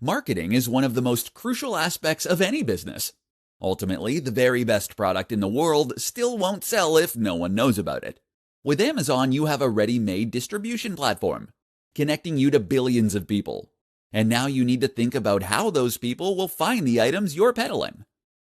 Marketing is one of the most crucial aspects of any business. Ultimately, the very best product in the world still won't sell if no one knows about it. With Amazon, you have a ready-made distribution platform, connecting you to billions of people. And now you need to think about how those people will find the items you're peddling.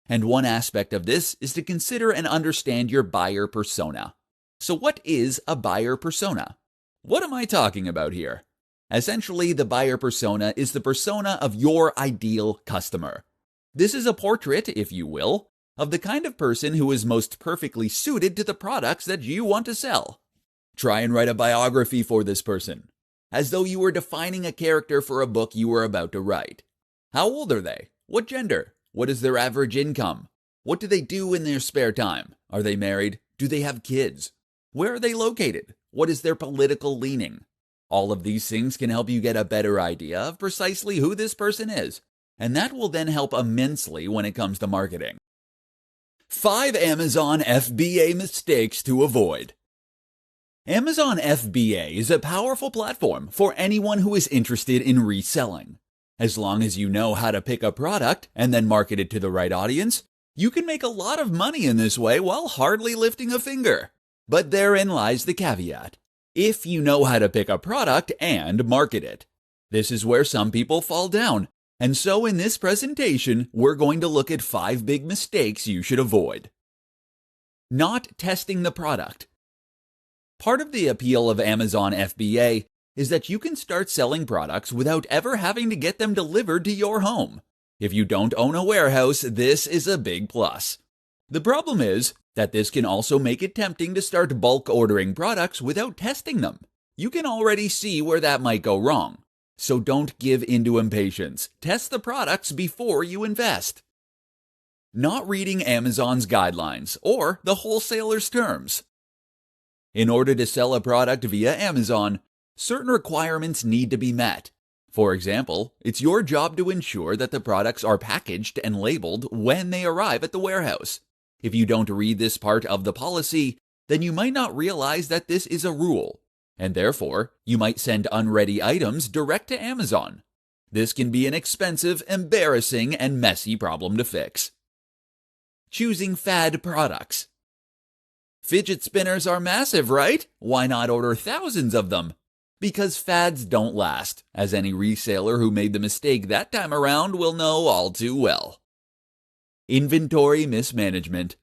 And one aspect of this is to consider and understand your buyer persona. So what is a buyer persona? What am I talking about here? Essentially, the buyer persona is the persona of your ideal customer. This is a portrait, if you will, of the kind of person who is most perfectly suited to the products that you want to sell. Try and write a biography for this person, as though you were defining a character for a book you were about to write. How old are they? What gender? What is their average income? What do they do in their spare time? Are they married? Do they have kids? Where are they located? What is their political leaning? All of these things can help you get a better idea of precisely who this person is, and that will then help immensely when it comes to marketing. 5 Amazon FBA mistakes to avoid. Amazon FBA is a powerful platform for anyone who is interested in reselling. As long as you know how to pick a product and then market it to the right audience, you can make a lot of money in this way while hardly lifting a finger. But therein lies the caveat. If you know how to pick a product and market it. This is where some people fall down. And so in this presentation, we're going to look at 5 big mistakes you should avoid. Not testing the product. Part of the appeal of Amazon FBA is that you can start selling products without ever having to get them delivered to your home. If you don't own a warehouse, this is a big plus. The problem is that this can also make it tempting to start bulk ordering products without testing them. You can already see where that might go wrong. So don't give into impatience. Test the products before you invest. Not reading Amazon's guidelines or the wholesaler's terms. In order to sell a product via Amazon, certain requirements need to be met. For example, it's your job to ensure that the products are packaged and labeled when they arrive at the warehouse. If you don't read this part of the policy, then you might not realize that this is a rule, and therefore, you might send unready items direct to Amazon. This can be an expensive, embarrassing, and messy problem to fix. Choosing fad products. Fidget spinners are massive, right? Why not order thousands of them? Because fads don't last, as any reseller who made the mistake that time around will know all too well. Inventory mismanagement.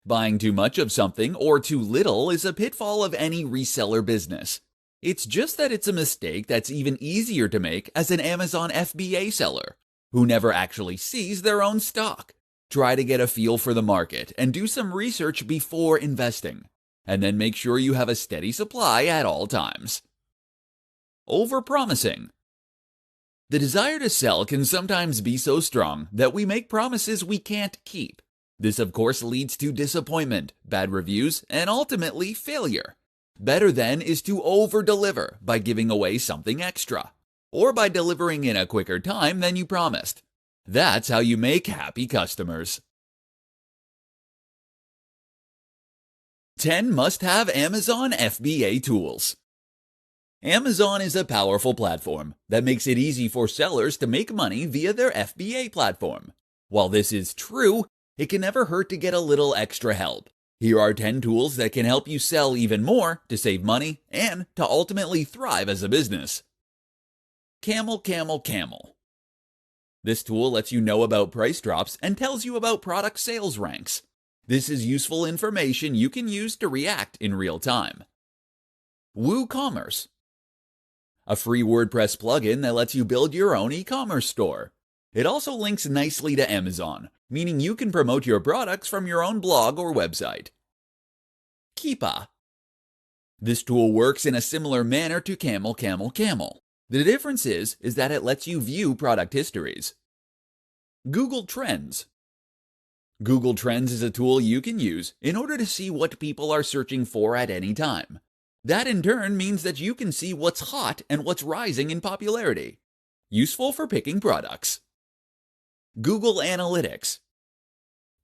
Buying too much of something or too little is a pitfall of any reseller business. It's just that it's a mistake that's even easier to make as an Amazon FBA seller, who never actually sees their own stock. Try to get a feel for the market and do some research before investing, and then make sure you have a steady supply at all times. Overpromising. The desire to sell can sometimes be so strong that we make promises we can't keep. This, of course, leads to disappointment, bad reviews, and ultimately failure. Better then is to over-deliver by giving away something extra, or by delivering in a quicker time than you promised. That's how you make happy customers. 10 must-have Amazon FBA tools. Amazon is a powerful platform that makes it easy for sellers to make money via their FBA platform. While this is true, it can never hurt to get a little extra help. Here are 10 tools that can help you sell even more to save money and to ultimately thrive as a business. Camel. This tool lets you know about price drops and tells you about product sales ranks. This is useful information you can use to react in real time. WooCommerce. A free WordPress plugin that lets you build your own e-commerce store. It also links nicely to Amazon, meaning you can promote your products from your own blog or website. Keepa. This tool works in a similar manner to Camel. The difference is that it lets you view product histories. Google Trends. Google Trends is a tool you can use in order to see what people are searching for at any time. That in turn means that you can see what's hot and what's rising in popularity. Useful for picking products. Google Analytics.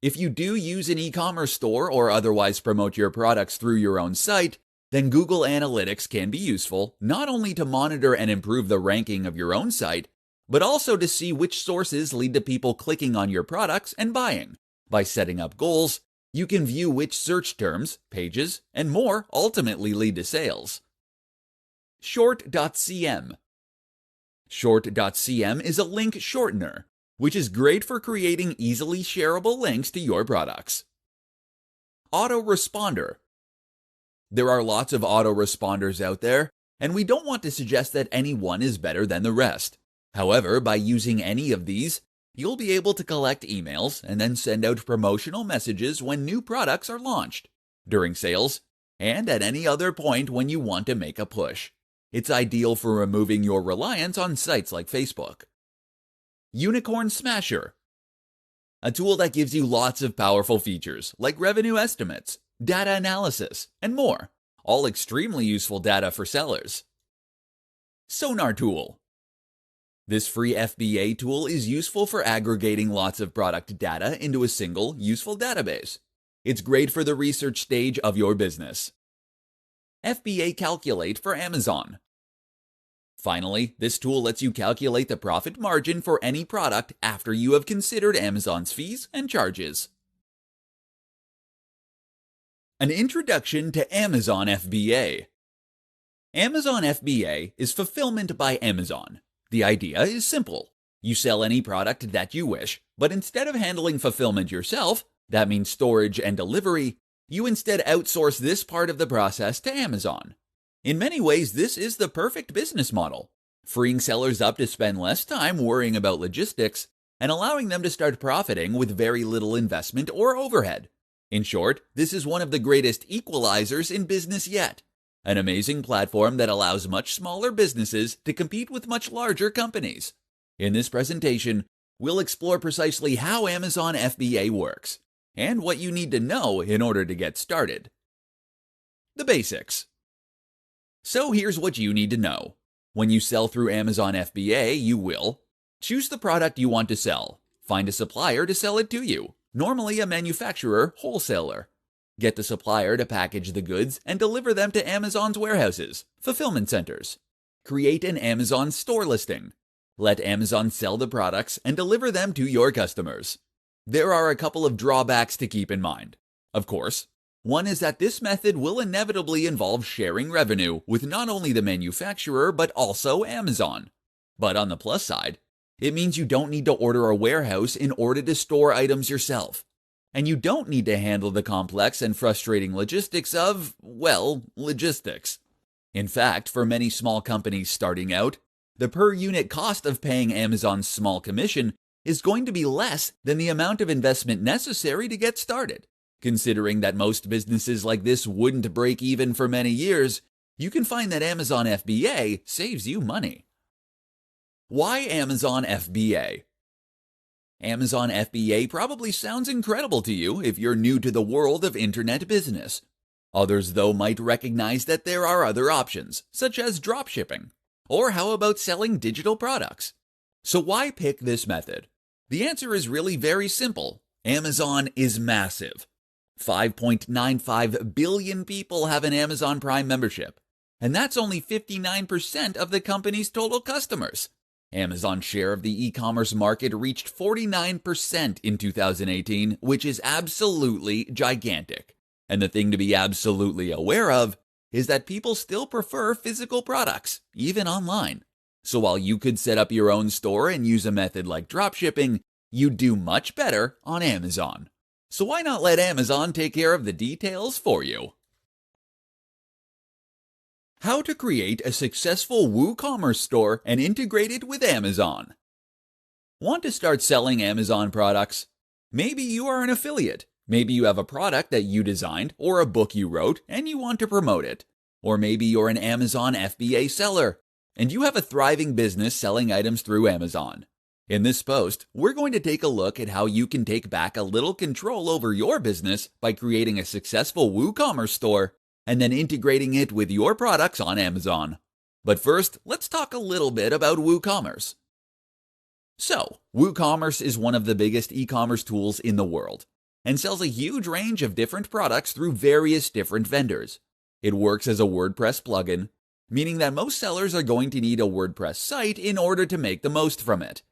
If you do use an e-commerce store or otherwise promote your products through your own site, then Google Analytics can be useful not only to monitor and improve the ranking of your own site, but also to see which sources lead to people clicking on your products and buying. By setting up goals, you can view which search terms, pages, and more ultimately lead to sales. Short.cm. Short.cm is a link shortener, which is great for creating easily shareable links to your products. Autoresponder. There are lots of autoresponders out there, and we don't want to suggest that any one is better than the rest. However, by using any of these, you'll be able to collect emails and then send out promotional messages when new products are launched, during sales, and at any other point when you want to make a push. It's ideal for removing your reliance on sites like Facebook. Unicorn Smasher. A tool that gives you lots of powerful features like revenue estimates, data analysis, and more, all extremely useful data for sellers. Sonar Tool. This free FBA tool is useful for aggregating lots of product data into a single, useful database. It's great for the research stage of your business. FBA Calculate for Amazon. Finally, this tool lets you calculate the profit margin for any product after you have considered Amazon's fees and charges. An introduction to Amazon FBA. Amazon FBA is fulfillment by Amazon. The idea is simple. You sell any product that you wish, but instead of handling fulfillment yourself, that means storage and delivery, you instead outsource this part of the process to Amazon. In many ways, this is the perfect business model, freeing sellers up to spend less time worrying about logistics and allowing them to start profiting with very little investment or overhead. In short, this is one of the greatest equalizers in business yet. An amazing platform that allows much smaller businesses to compete with much larger companies. In this presentation, we'll explore precisely how Amazon FBA works and what you need to know in order to get started. The basics. So here's what you need to know. When you sell through Amazon FBA, you will choose the product you want to sell, find a supplier to sell it to you, normally a manufacturer, wholesaler. Get the supplier to package the goods and deliver them to Amazon's warehouses, fulfillment centers. Create an Amazon store listing. Let Amazon sell the products and deliver them to your customers. There are a couple of drawbacks to keep in mind. Of course, one is that this method will inevitably involve sharing revenue with not only the manufacturer but also Amazon. But on the plus side, it means you don't need to order a warehouse in order to store items yourself. And you don't need to handle the complex and frustrating logistics of, well, logistics. In fact, for many small companies starting out, the per unit cost of paying Amazon's small commission is going to be less than the amount of investment necessary to get started. Considering that most businesses like this wouldn't break even for many years, you can find that Amazon FBA saves you money. Why Amazon FBA? Amazon FBA probably sounds incredible to you if you're new to the world of internet business. Others, though, might recognize that there are other options, such as dropshipping. Or how about selling digital products? So why pick this method? The answer is really very simple. Amazon is massive. 5.95 billion people have an Amazon Prime membership, and that's only 59% of the company's total customers. Amazon's share of the e-commerce market reached 49% in 2018, which is absolutely gigantic. And the thing to be absolutely aware of is that people still prefer physical products, even online. So while you could set up your own store and use a method like dropshipping, you'd do much better on Amazon. So why not let Amazon take care of the details for you? How to create a successful WooCommerce store and integrate it with Amazon. Want to start selling Amazon products? Maybe you are an affiliate. Maybe you have a product that you designed or a book you wrote and you want to promote it. Or maybe you're an Amazon FBA seller and you have a thriving business selling items through Amazon. In this post, we're going to take a look at how you can take back a little control over your business by creating a successful WooCommerce store and then integrating it with your products on Amazon. But first, let's talk a little bit about WooCommerce. So, WooCommerce is one of the biggest e-commerce tools in the world and sells a huge range of different products through various different vendors. It works as a WordPress plugin, meaning that most sellers are going to need a WordPress site in order to make the most from it.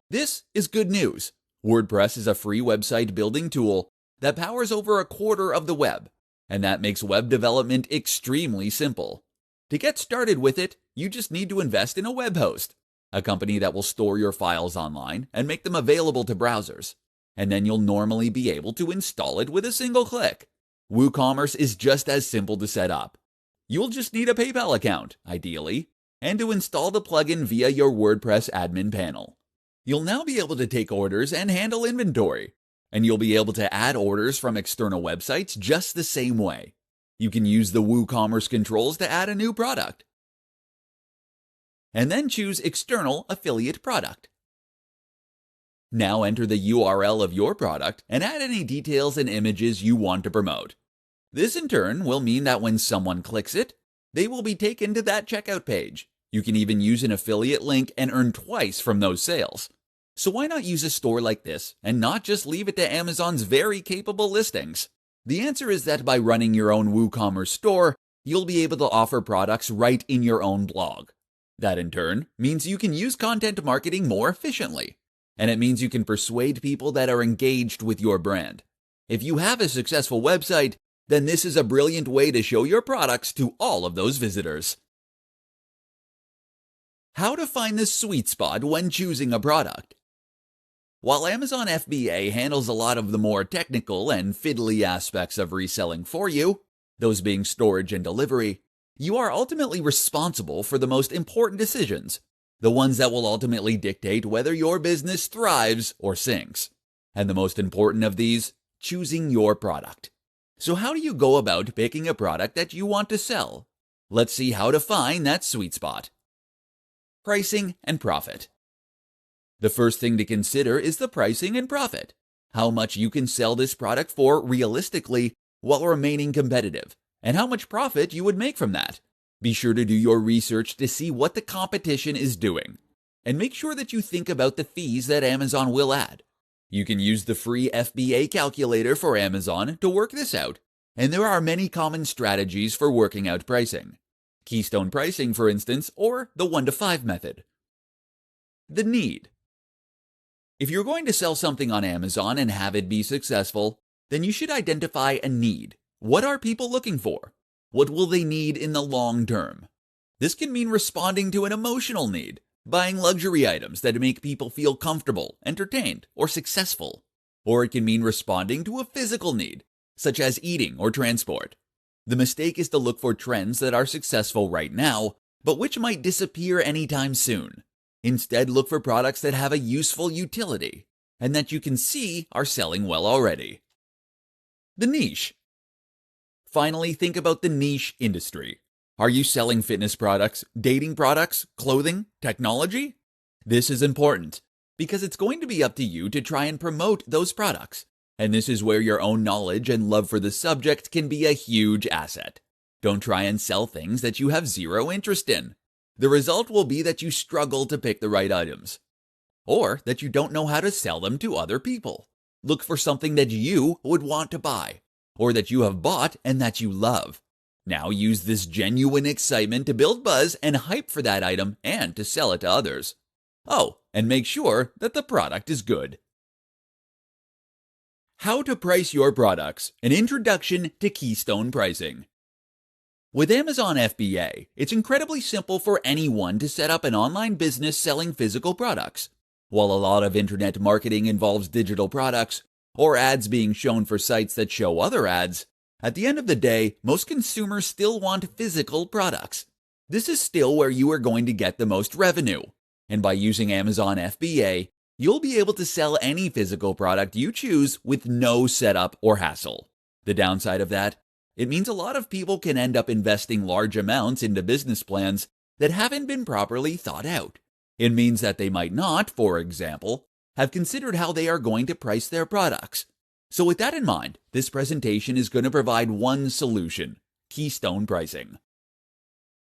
This is good news. WordPress is a free website building tool that powers over a quarter of the web, and that makes web development extremely simple. To get started with it, you just need to invest in a web host, a company that will store your files online and make them available to browsers, and then you'll normally be able to install it with a single click. WooCommerce is just as simple to set up. You'll just need a PayPal account, ideally, and to install the plugin via your WordPress admin panel. You'll now be able to take orders and handle inventory, and you'll be able to add orders from external websites just the same way. You can use the WooCommerce controls to add a new product, and then choose External Affiliate Product. Now enter the URL of your product and add any details and images you want to promote. This in turn will mean that when someone clicks it, they will be taken to that checkout page. You can even use an affiliate link and earn twice from those sales. So why not use a store like this and not just leave it to Amazon's very capable listings? The answer is that by running your own WooCommerce store, you'll be able to offer products right in your own blog. That in turn means you can use content marketing more efficiently, and it means you can persuade people that are engaged with your brand. If you have a successful website, then this is a brilliant way to show your products to all of those visitors. How to find the sweet spot when choosing a product. While Amazon FBA handles a lot of the more technical and fiddly aspects of reselling for you, those being storage and delivery, you are ultimately responsible for the most important decisions, the ones that will ultimately dictate whether your business thrives or sinks. And the most important of these, choosing your product. So how do you go about picking a product that you want to sell? Let's see how to find that sweet spot. Pricing and profit. The first thing to consider is the pricing and profit. How much you can sell this product for realistically while remaining competitive, and how much profit you would make from that. Be sure to do your research to see what the competition is doing, and make sure that you think about the fees that Amazon will add. You can use the free FBA calculator for Amazon to work this out, and there are many common strategies for working out pricing. Keystone pricing, for instance, or the 1-to-5 method. The need. If you're going to sell something on Amazon and have it be successful, then you should identify a need. What are people looking for? What will they need in the long term? This can mean responding to an emotional need, buying luxury items that make people feel comfortable, entertained, or successful. Or it can mean responding to a physical need, such as eating or transport. The mistake is to look for trends that are successful right now, but which might disappear anytime soon. Instead, look for products that have a useful utility, and that you can see are selling well already. The niche. Finally, think about the niche industry. Are you selling fitness products, dating products, clothing, technology? This is important, because it's going to be up to you to try and promote those products. And this is where your own knowledge and love for the subject can be a huge asset. Don't try and sell things that you have zero interest in. The result will be that you struggle to pick the right items, or that you don't know how to sell them to other people. Look for something that you would want to buy, or that you have bought and that you love. Now use this genuine excitement to build buzz and hype for that item and to sell it to others. Oh, and make sure that the product is good. How to price your products, an introduction to Keystone pricing. With Amazon FBA, it's incredibly simple for anyone to set up an online business selling physical products. While a lot of internet marketing involves digital products, or ads being shown for sites that show other ads, at the end of the day, most consumers still want physical products. This is still where you are going to get the most revenue. And by using Amazon FBA, you'll be able to sell any physical product you choose with no setup or hassle. The downside of that, it means a lot of people can end up investing large amounts into business plans that haven't been properly thought out. It means that they might not, for example, have considered how they are going to price their products. So with that in mind, this presentation is going to provide one solution: Keystone pricing.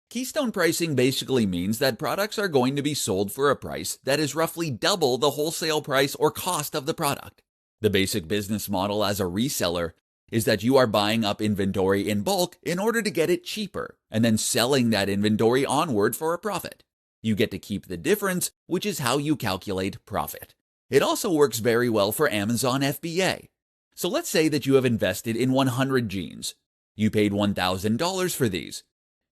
Keystone pricing basically means that products are going to be sold for a price that is roughly double the wholesale price or cost of the product. The basic business model as a reseller is that you are buying up inventory in bulk in order to get it cheaper, and then selling that inventory onward for a profit. You get to keep the difference, which is how you calculate profit. It also works very well for Amazon FBA. So let's say that you have invested in 100 jeans. You paid $1,000 for these,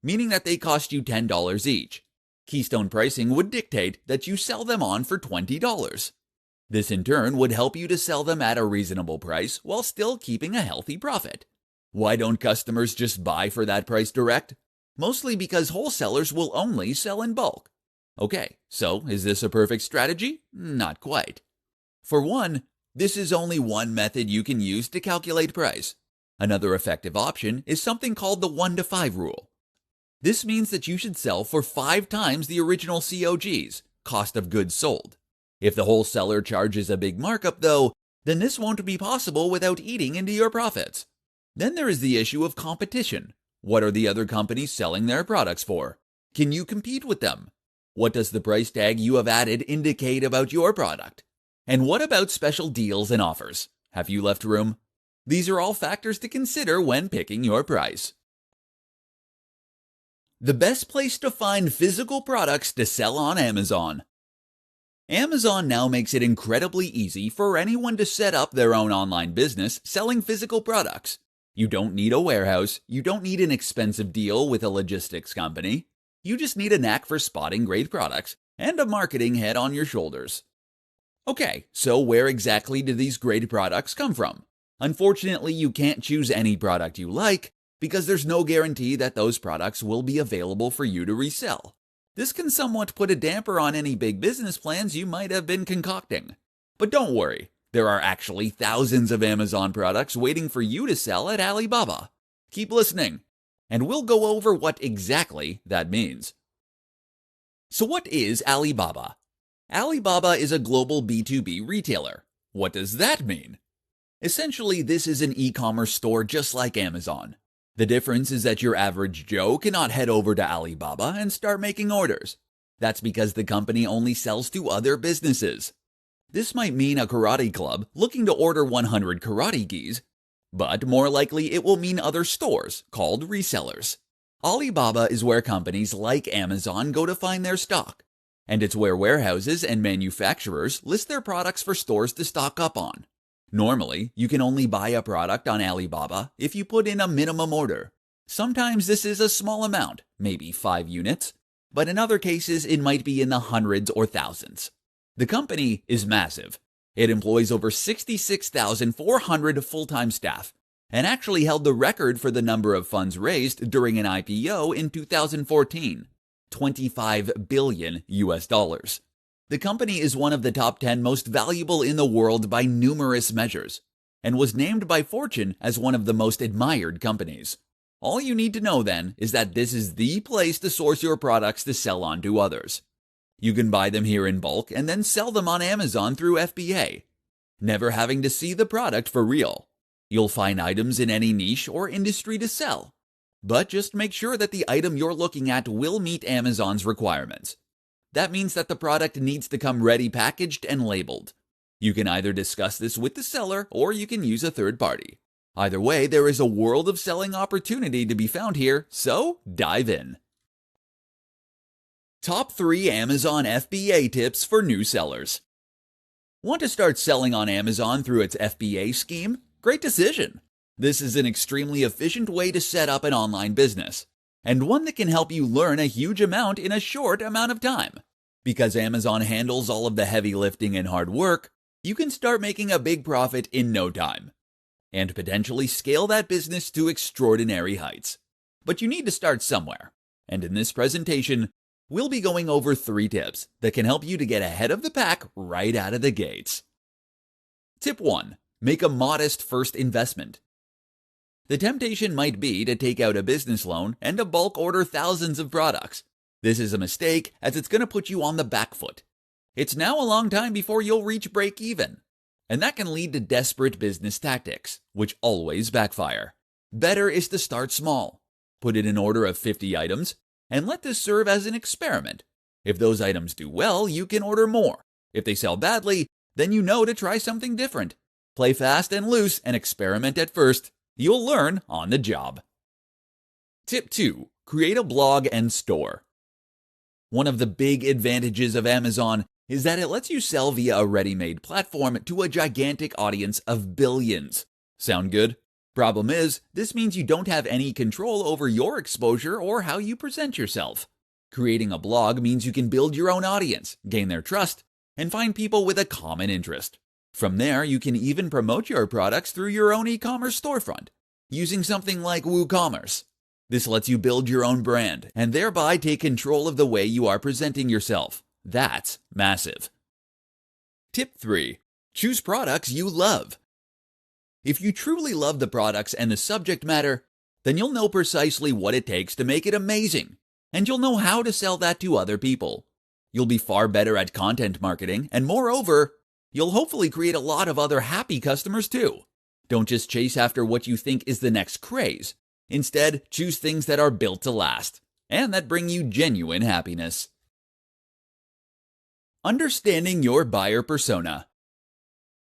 meaning that they cost you $10 each. Keystone pricing would dictate that you sell them on for $20. This in turn would help you to sell them at a reasonable price while still keeping a healthy profit. Why don't customers just buy for that price direct? Mostly because wholesalers will only sell in bulk. Okay, so is this a perfect strategy? Not quite. For one, this is only one method you can use to calculate price. Another effective option is something called the 1-to-5 rule. This means that you should sell for 5 times the original COGs, cost of goods sold. If the wholesaler charges a big markup though, then this won't be possible without eating into your profits. Then there is the issue of competition. What are the other companies selling their products for? Can you compete with them? What does the price tag you have added indicate about your product? And what about special deals and offers? Have you left room? These are all factors to consider when picking your price. The best place to find physical products to sell on Amazon. Amazon now makes it incredibly easy for anyone to set up their own online business selling physical products. You don't need a warehouse, you don't need an expensive deal with a logistics company. You just need a knack for spotting great products and a marketing head on your shoulders. Okay, so where exactly do these great products come from? Unfortunately, you can't choose any product you like because there's no guarantee that those products will be available for you to resell. This can somewhat put a damper on any big business plans you might have been concocting. But don't worry, there are actually thousands of Amazon products waiting for you to sell at Alibaba. Keep listening, and we'll go over what exactly that means. So what is Alibaba? Alibaba is a global B2B retailer. What does that mean? Essentially, this is an e-commerce store just like Amazon. The difference is that your average Joe cannot head over to Alibaba and start making orders. That's because the company only sells to other businesses. This might mean a karate club looking to order 100 karate gis, but more likely it will mean other stores called resellers. Alibaba is where companies like Amazon go to find their stock, and it's where warehouses and manufacturers list their products for stores to stock up on. Normally, you can only buy a product on Alibaba if you put in a minimum order. Sometimes this is a small amount, maybe 5 units, but in other cases it might be in the hundreds or thousands. The company is massive. It employs over 66,400 full-time staff, and actually held the record for the number of funds raised during an IPO in 2014, $25 billion. The company is one of the top 10 most valuable in the world by numerous measures, and was named by Fortune as one of the most admired companies. All you need to know then is that this is the place to source your products to sell on to others. You can buy them here in bulk and then sell them on Amazon through FBA, never having to see the product for real. You'll find items in any niche or industry to sell, but just make sure that the item you're looking at will meet Amazon's requirements. That means that the product needs to come ready packaged and labeled. You can either discuss this with the seller or you can use a third party. Either way, there is a world of selling opportunity to be found here, so dive in. Top 3 Amazon FBA tips for new sellers. Want to start selling on Amazon through its FBA scheme? Great decision! This is an extremely efficient way to set up an online business, and one that can help you learn a huge amount in a short amount of time. Because Amazon handles all of the heavy lifting and hard work, you can start making a big profit in no time, and potentially scale that business to extraordinary heights. But you need to start somewhere, and in this presentation, we'll be going over 3 tips that can help you to get ahead of the pack right out of the gates. Tip 1. Make a modest first investment. The temptation might be to take out a business loan and to bulk order thousands of products. This is a mistake, as it's going to put you on the back foot. It's now a long time before you'll reach break even, and that can lead to desperate business tactics, which always backfire. Better is to start small. Put in an order of 50 items, and let this serve as an experiment. If those items do well, you can order more. If they sell badly, then you know to try something different. Play fast and loose and experiment at first, You'll learn on the job. Tip 2. Create a blog and store. One of the big advantages of Amazon is that it lets you sell via a ready-made platform to a gigantic audience of billions. Sound good? Problem is, this means you don't have any control over your exposure or how you present yourself. Creating a blog means you can build your own audience, gain their trust, and find people with a common interest. From there, you can even promote your products through your own e-commerce storefront, using something like WooCommerce. This lets you build your own brand and thereby take control of the way you are presenting yourself. That's massive. Tip 3. Choose products you love. If you truly love the products and the subject matter, then you'll know precisely what it takes to make it amazing, and you'll know how to sell that to other people. You'll be far better at content marketing, and moreover, you'll hopefully create a lot of other happy customers too. Don't just chase after what you think is the next craze. Instead, choose things that are built to last, and that bring you genuine happiness. Understanding your buyer persona.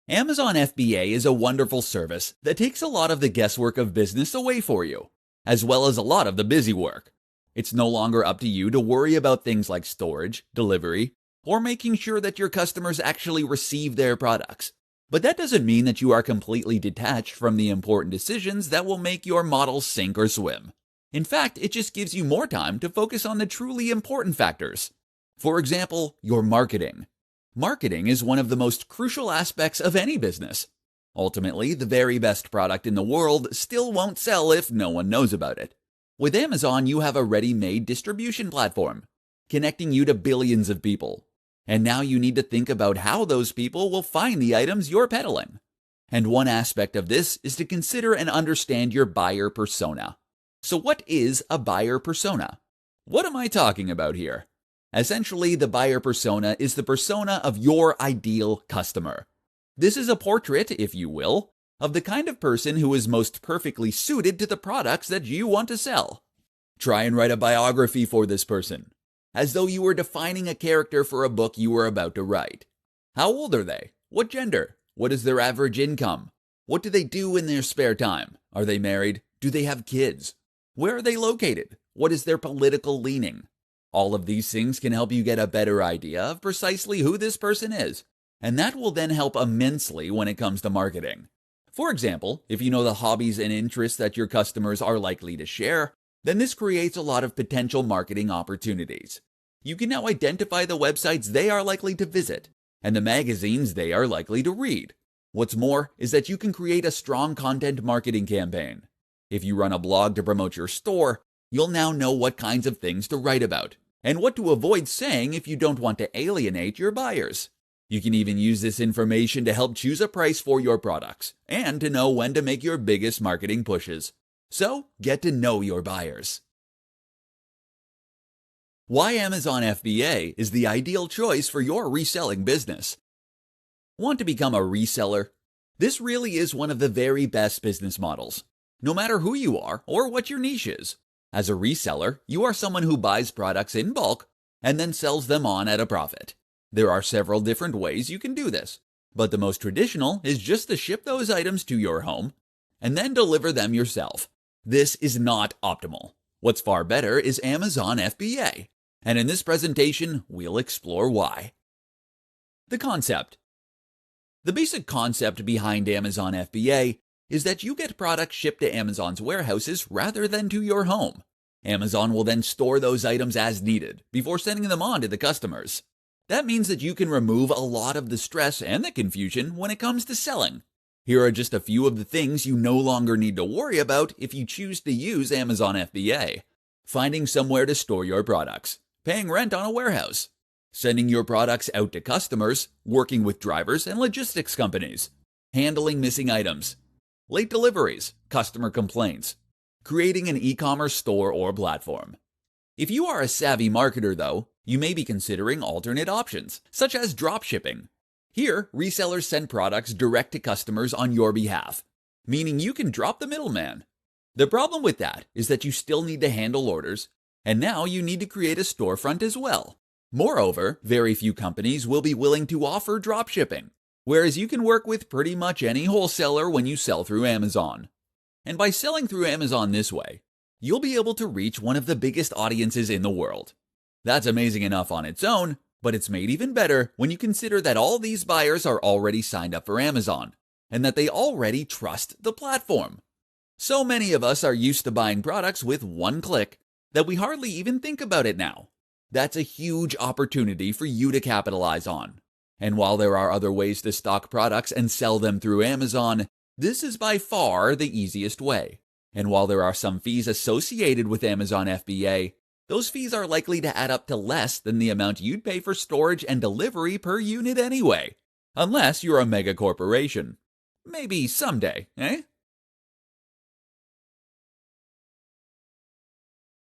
Amazon FBA is a wonderful service that takes a lot of the guesswork of business away for you, as well as a lot of the busy work. It's no longer up to you to worry about things like storage, delivery, or making sure that your customers actually receive their products. But that doesn't mean that you are completely detached from the important decisions that will make your model sink or swim. In fact, it just gives you more time to focus on the truly important factors. For example, your marketing. Marketing is one of the most crucial aspects of any business. Ultimately, the very best product in the world still won't sell if no one knows about it. With Amazon, you have a ready-made distribution platform, connecting you to billions of people. And now you need to think about how those people will find the items you're peddling. And one aspect of this is to consider and understand your buyer persona. So what is a buyer persona? What am I talking about here? Essentially, the buyer persona is the persona of your ideal customer. This is a portrait, if you will, of the kind of person who is most perfectly suited to the products that you want to sell. Try and write a biography for this person, as though you were defining a character for a book you were about to write. How old are they? What gender? What is their average income? What do they do in their spare time? Are they married? Do they have kids? Where are they located? What is their political leaning? All of these things can help you get a better idea of precisely who this person is, and that will then help immensely when it comes to marketing. For example, if you know the hobbies and interests that your customers are likely to share, then this creates a lot of potential marketing opportunities. You can now identify the websites they are likely to visit and the magazines they are likely to read. What's more is that you can create a strong content marketing campaign. If you run a blog to promote your store, you'll now know what kinds of things to write about and what to avoid saying if you don't want to alienate your buyers. You can even use this information to help choose a price for your products and to know when to make your biggest marketing pushes. So, get to know your buyers. Why Amazon FBA is the ideal choice for your reselling business. Want to become a reseller? This really is one of the very best business models, no matter who you are or what your niche is. As a reseller, you are someone who buys products in bulk and then sells them on at a profit. There are several different ways you can do this, but the most traditional is just to ship those items to your home and then deliver them yourself. This is not optimal. What's far better is Amazon FBA, and in this presentation, we'll explore why. The concept. The basic concept behind Amazon FBA is that you get products shipped to Amazon's warehouses rather than to your home. Amazon will then store those items as needed before sending them on to the customers. That means that you can remove a lot of the stress and the confusion when it comes to selling. Here are just a few of the things you no longer need to worry about if you choose to use Amazon FBA. Finding somewhere to store your products, paying rent on a warehouse, sending your products out to customers, working with drivers and logistics companies, handling missing items, late deliveries, customer complaints, creating an e-commerce store or platform. If you are a savvy marketer, though, you may be considering alternate options, such as dropshipping. Here, resellers send products direct to customers on your behalf, meaning you can drop the middleman. The problem with that is that you still need to handle orders, and now you need to create a storefront as well. Moreover, very few companies will be willing to offer dropshipping, whereas you can work with pretty much any wholesaler when you sell through Amazon. And by selling through Amazon this way, you'll be able to reach one of the biggest audiences in the world. That's amazing enough on its own, but it's made even better when you consider that all these buyers are already signed up for Amazon, and that they already trust the platform. So many of us are used to buying products with one click that we hardly even think about it now. That's a huge opportunity for you to capitalize on. And while there are other ways to stock products and sell them through Amazon, this is by far the easiest way. And while there are some fees associated with Amazon FBA, those fees are likely to add up to less than the amount you'd pay for storage and delivery per unit anyway. Unless you're a mega corporation. Maybe someday, eh?